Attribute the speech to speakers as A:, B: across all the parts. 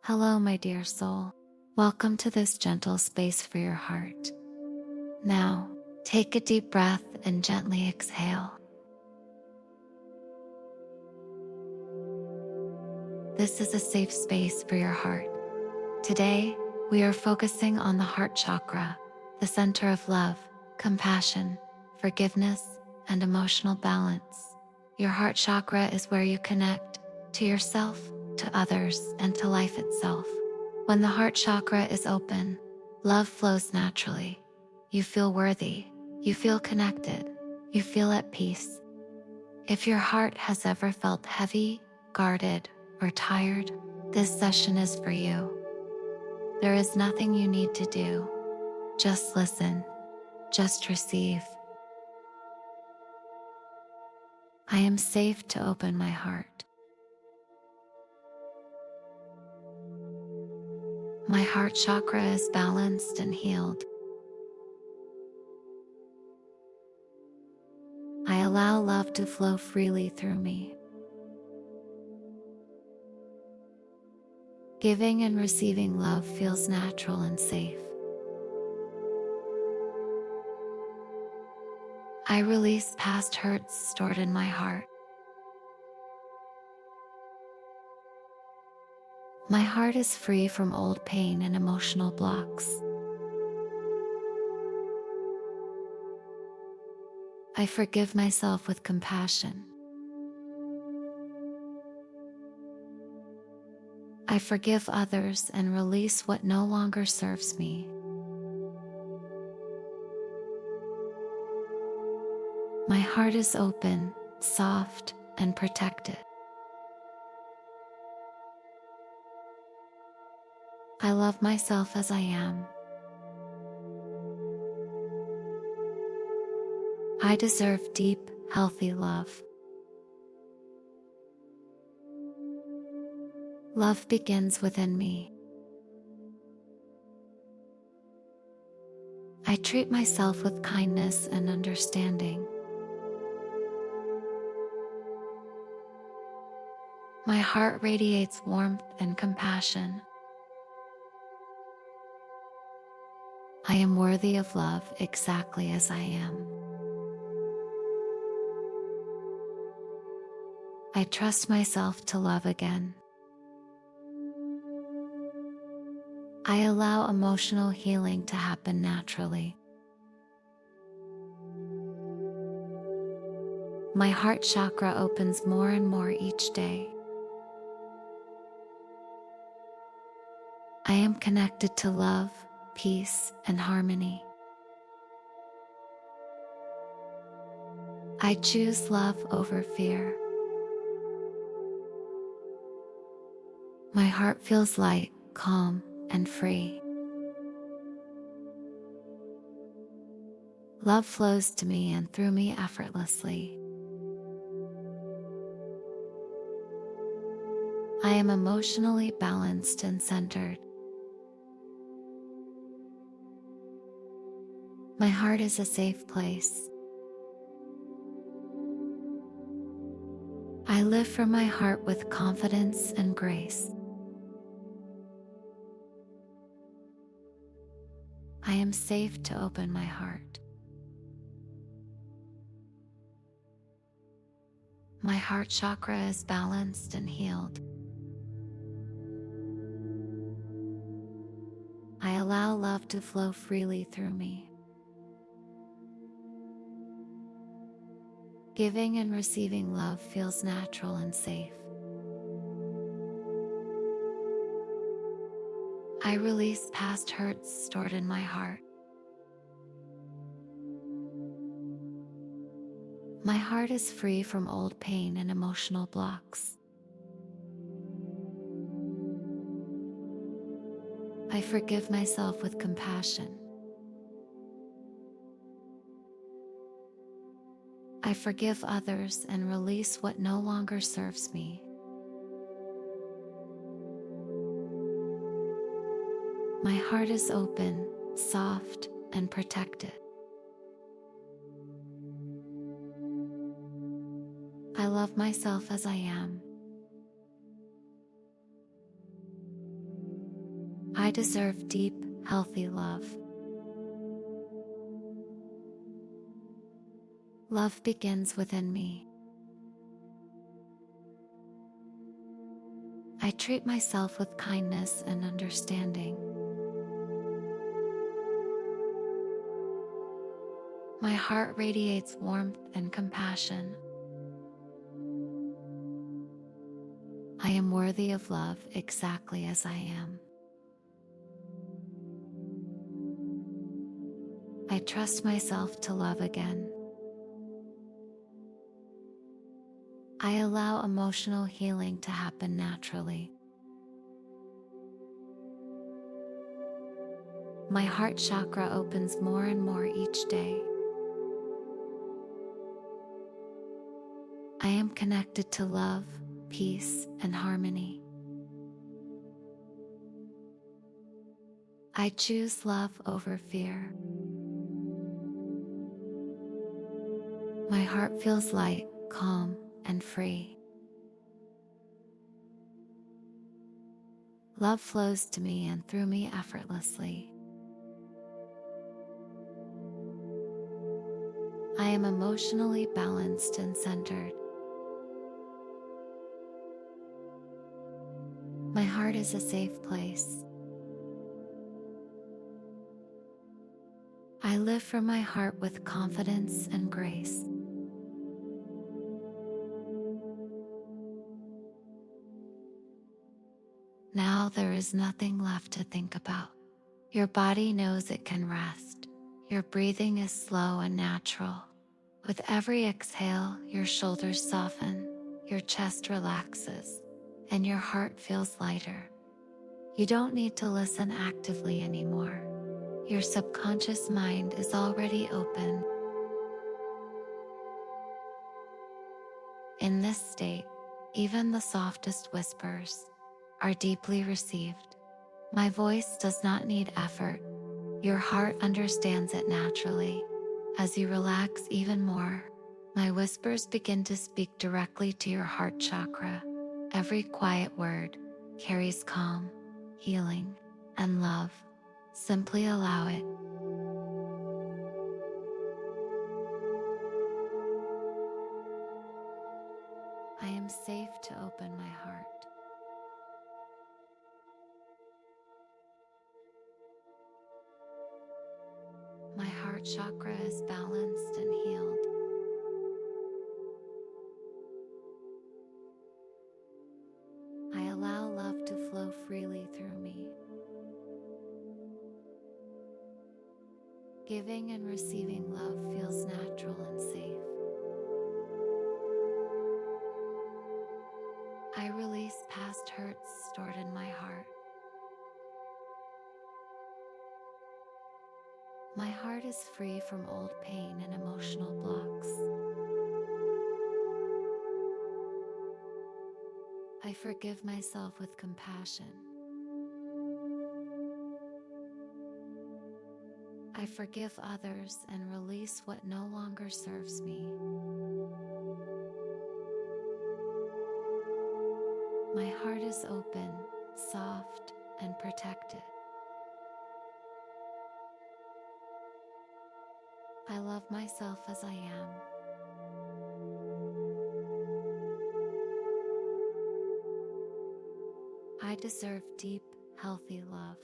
A: Hello, my dear soul. Welcome to this gentle space for your heart. Now, take a deep breath and gently exhale. This is a safe space for your heart. Today, we are focusing on the heart chakra, the center of love, compassion, forgiveness, and emotional balance. Your heart chakra is where you connect to yourself, to others, and to life itself. When the heart chakra is open, love flows naturally. You feel worthy, you feel connected, you feel at peace. If your heart has ever felt heavy, guarded, or tired, this session is for you. There is nothing you need to do. Just listen, just receive. I am safe to open my heart. My heart chakra is balanced and healed. I allow love to flow freely through me. Giving and receiving love feels natural and safe. I release past hurts stored in my heart. My heart is free from old pain and emotional blocks. I forgive myself with compassion. I forgive others and release what no longer serves me. My heart is open, soft, and protected. I love myself as I am. I deserve deep, healthy love. Love begins within me. I treat myself with kindness and understanding. My heart radiates warmth and compassion. I am worthy of love exactly as I am. I trust myself to love again. I allow emotional healing to happen naturally. My heart chakra opens more and more each day. I am connected to love, peace, and harmony. I choose love over fear. My heart feels light, calm, and free. Love flows to me and through me effortlessly. I am emotionally balanced and centered. My heart is a safe place. I live from my heart with confidence and grace. I am safe to open my heart. My heart chakra is balanced and healed. I allow love to flow freely through me. Giving and receiving love feels natural and safe. I release past hurts stored in my heart. My heart is free from old pain and emotional blocks. I forgive myself with compassion. I forgive others and release what no longer serves me. My heart is open, soft, and protected. I love myself as I am. I deserve deep, healthy love. Love begins within me. I treat myself with kindness and understanding. My heart radiates warmth and compassion. I am worthy of love exactly as I am. I trust myself to love again. I allow emotional healing to happen naturally. My heart chakra opens more and more each day. I am connected to love, peace, and harmony. I choose love over fear. My heart feels light, calm, and free. Love flows to me and through me effortlessly. I am emotionally balanced and centered. My heart is a safe place. I live from my heart with confidence and grace. Now there is nothing left to think about. Your body knows it can rest. Your breathing is slow and natural. With every exhale, your shoulders soften, your chest relaxes, and your heart feels lighter. You don't need to listen actively anymore. Your subconscious mind is already open. In this state, even the softest whispers are deeply received. My voice does not need effort. Your heart understands it naturally. As you relax even more, my whispers begin to speak directly to your heart chakra. Every quiet word carries calm, healing, and love. Simply allow it. I am safe to open my heart. My heart chakra is balanced and healed. I allow love to flow freely through me. Giving and receiving love feels natural and safe. I release past hurts stored in my heart. My heart is free from old pain and emotional blocks. I forgive myself with compassion. I forgive others and release what no longer serves me. My heart is open, soft, and protected. I love myself as I am. I deserve deep, healthy love.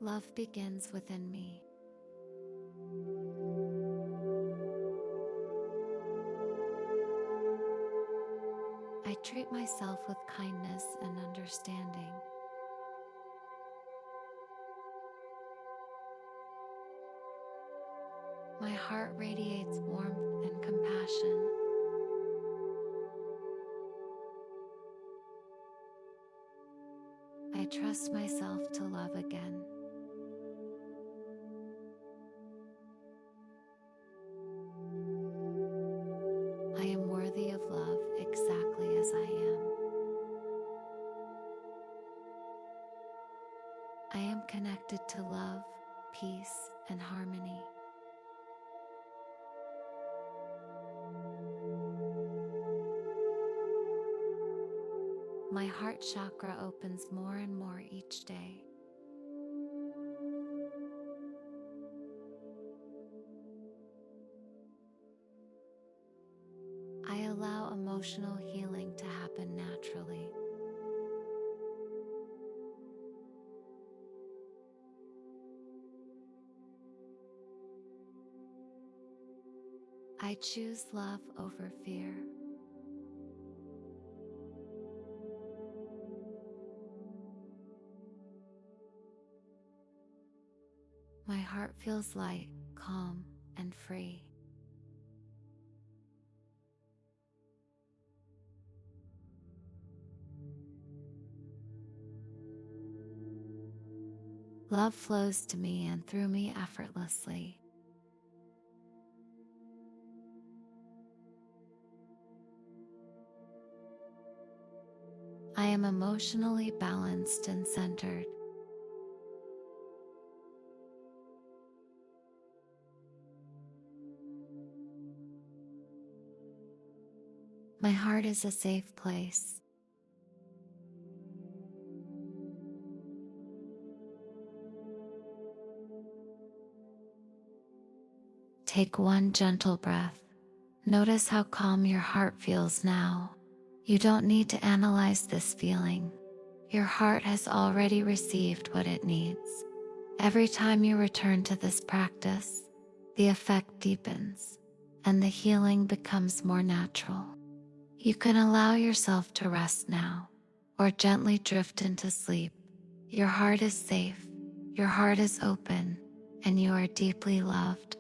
A: Love begins within me. I treat myself with kindness and understanding. My heart radiates warmth and compassion. I trust myself to love again. I am worthy of love exactly as I am. I am connected to love, peace, and harmony. My heart chakra opens more and more each day. I allow emotional healing to happen naturally. I choose love over fear. My heart feels light, calm, and free. Love flows to me and through me effortlessly. I am emotionally balanced and centered. My heart is a safe place. Take one gentle breath. Notice how calm your heart feels now. You don't need to analyze this feeling. Your heart has already received what it needs. Every time you return to this practice, the effect deepens and the healing becomes more natural. You can allow yourself to rest now or gently drift into sleep. Your heart is safe, your heart is open, and you are deeply loved.